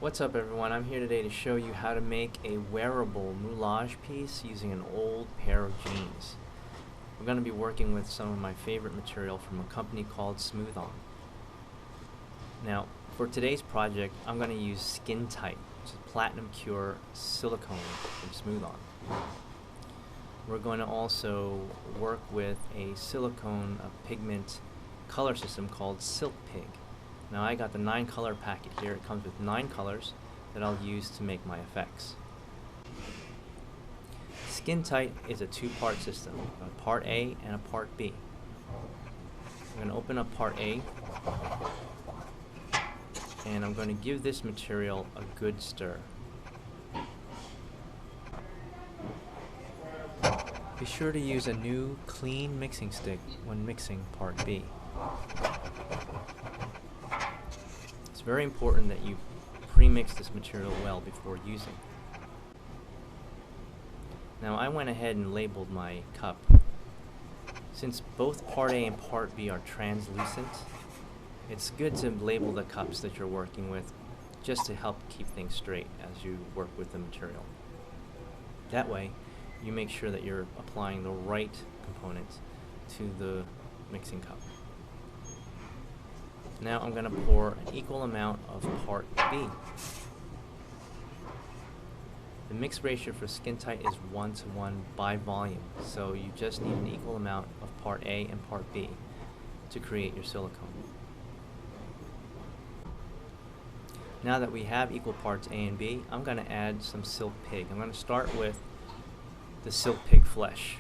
What's up everyone, I'm here today to show you how to make a wearable moulage piece using an old pair of jeans. We're going to be working with some of my favorite material from a company called Smooth-On. Now, for today's project, I'm going to use SkinTite, which is Platinum Cure Silicone from Smooth-On. We're going to also work with a silicone pigment color system called Silk Pig. Now I got the 9 color packet here. It comes with 9 colors that I'll use to make my effects. SkinTite is a 2-part system, a part A and a part B. I'm going to open up part A and I'm going to give this material a good stir. Be sure to use a new clean mixing stick when mixing part B. It's very important that you pre-mix this material well before using. Now I went ahead and labeled my cup. Since both part A and part B are translucent, it's good to label the cups that you're working with just to help keep things straight as you work with the material. That way you make sure that you're applying the right components to the mixing cup. Now I'm going to pour an equal amount of part B. The mix ratio for SkinTite is 1:1 by volume, so you just need an equal amount of part A and part B to create your silicone. Now that we have equal parts A and B, I'm going to add some Silk Pig. I'm going to start with the Silk Pig flesh.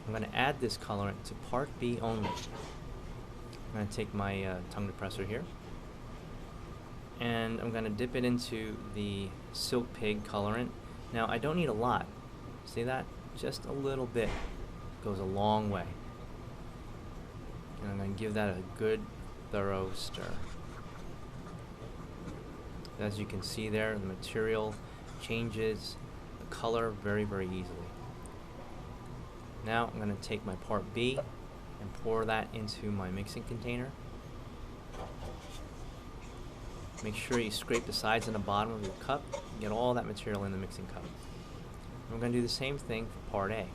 I'm going to add this colorant to part B only. I'm going to take my tongue depressor here and I'm going to dip it into the Silk Pig colorant. Now I don't need a lot. See that? Just a little bit goes a long way. And I'm going to give that a good thorough stir. As you can see there, the material changes the color very, very easily. Now I'm going to take my part B and pour that into my mixing container. Make sure you scrape the sides and the bottom of your cup and get all that material in the mixing cup. And we're going to do the same thing for part A.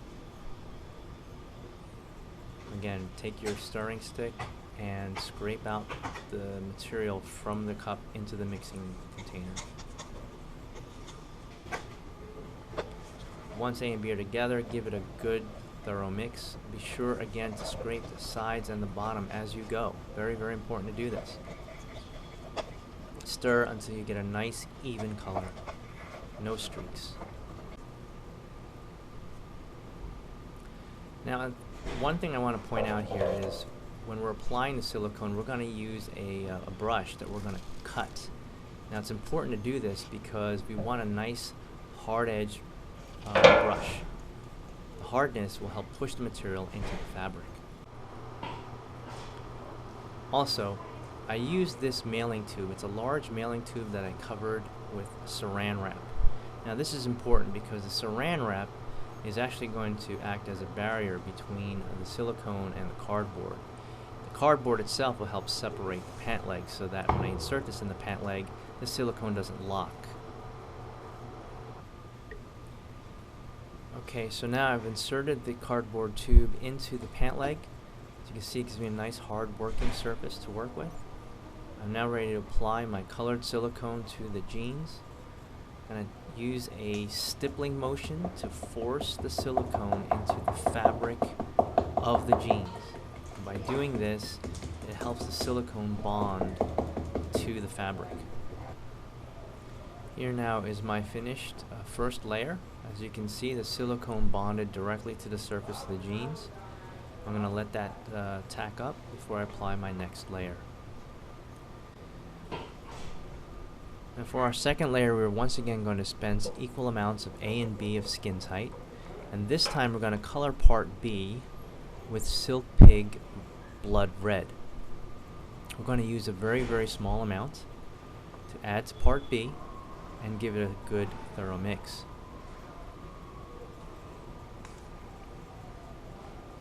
Again, take your stirring stick and scrape out the material from the cup into the mixing container. Once A and B are together, give it a good thorough mix. Be sure again to scrape the sides and the bottom as you go. Very, very important to do this. Stir until you get a nice even color. No streaks. Now, one thing I want to point out here is when we're applying the silicone, we're going to use a brush that we're going to cut. Now, it's important to do this because we want a nice hard edge brush. The hardness will help push the material into the fabric. Also, I used this mailing tube. It's a large mailing tube that I covered with saran wrap. Now this is important because the saran wrap is actually going to act as a barrier between the silicone and the cardboard. The cardboard itself will help separate the pant leg so that when I insert this in the pant leg, the silicone doesn't lock. Okay, so now I've inserted the cardboard tube into the pant leg. As you can see, it gives me a nice hard working surface to work with. I'm now ready to apply my colored silicone to the jeans. I'm going to use a stippling motion to force the silicone into the fabric of the jeans. And by doing this, it helps the silicone bond to the fabric. Here now is my finished first layer. As you can see, the silicone bonded directly to the surface of the jeans. I'm going to let that tack up before I apply my next layer. And for our second layer, we're once again going to dispense equal amounts of A and B of SkinTite. And this time we're going to color part B with Silk Pig Blood Red. We're going to use a very, very small amount to add to part B and give it a good thorough mix.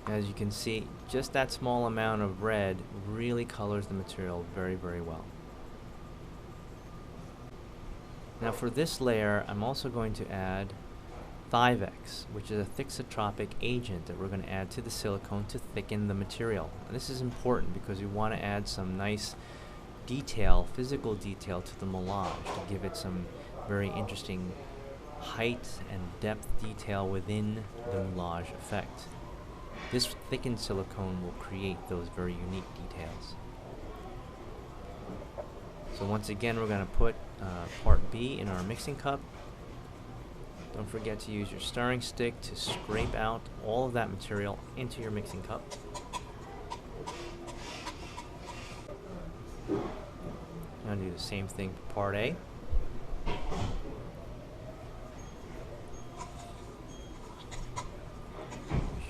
As you can see, just that small amount of red really colors the material very, very well. Now for this layer, I'm also going to add Thivex, which is a thixotropic agent that we're going to add to the silicone to thicken the material. And this is important because we want to add some nice detail, physical detail to the moulage to give it some very interesting height and depth detail within the moulage effect. This thickened silicone will create those very unique details. So once again, we're going to put part B in our mixing cup. Don't forget to use your stirring stick to scrape out all of that material into your mixing cup. I'm going to do the same thing for part A. Be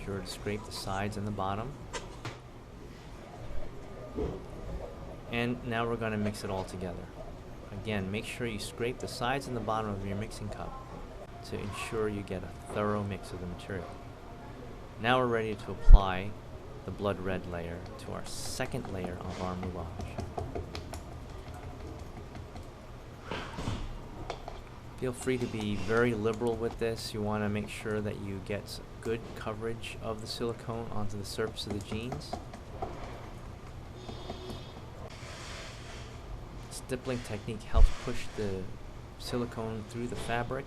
sure to scrape the sides and the bottom. And now we're going to mix it all together. Again, make sure you scrape the sides and the bottom of your mixing cup to ensure you get a thorough mix of the material. Now we're ready to apply the blood red layer to our second layer of our moulage. Feel free to be very liberal with this. You want to make sure that you get good coverage of the silicone onto the surface of the jeans. Stippling technique helps push the silicone through the fabric.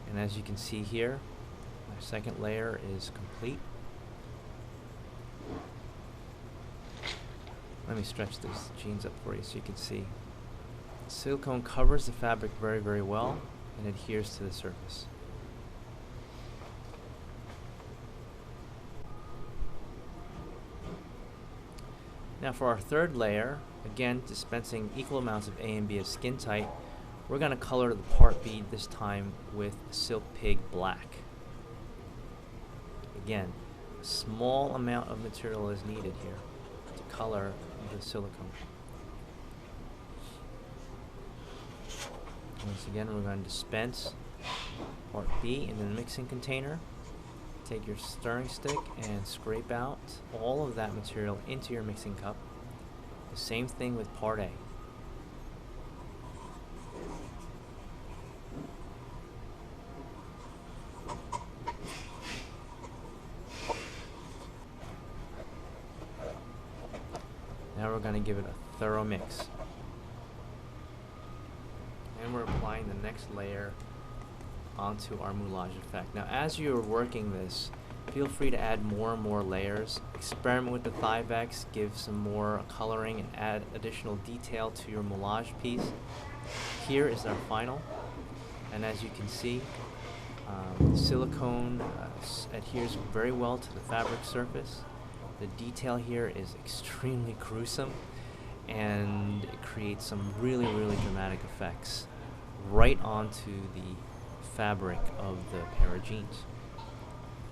And as you can see here, my second layer is complete. Let me stretch those jeans up for you so you can see. Silicone covers the fabric very, very well and adheres to the surface. Now for our third layer, again dispensing equal amounts of A and B of SkinTite, we're going to color the part B this time with Silk Pig Black. Again, a small amount of material is needed here to color the silicone. Once again, we're going to dispense part B into the mixing container. Take your stirring stick and scrape out all of that material into your mixing cup. The same thing with part A. Now we're going to give it a thorough mix. And we're applying the next layer onto our moulage effect. Now as you're working this, feel free to add more and more layers. Experiment with the Thivex, give some more coloring and add additional detail to your moulage piece. Here is our final, and as you can see, the silicone adheres very well to the fabric surface. The detail here is extremely gruesome, and it creates some really, really dramatic effects right onto the fabric of the pair of jeans.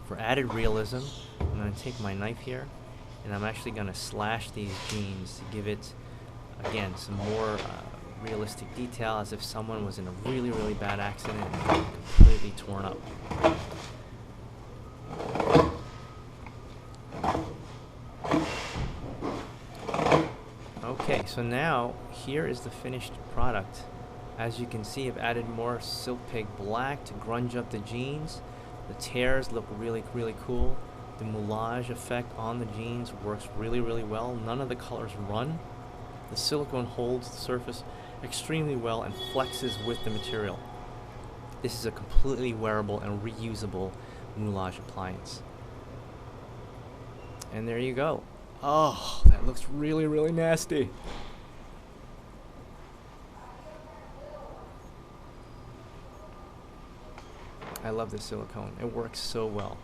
For added realism, I'm going to take my knife here and I'm actually going to slash these jeans to give it, again, some more realistic detail, as if someone was in a really, really bad accident and completely torn up. Okay, so now here is the finished product. As you can see, I've added more Silk Pig Black to grunge up the jeans. The tears look really, really cool. The moulage effect on the jeans works really, really well. None of the colors run. The silicone holds the surface extremely well and flexes with the material. This is a completely wearable and reusable moulage appliance. And there you go. Oh, that looks really, really nasty. I love this silicone. It works so well.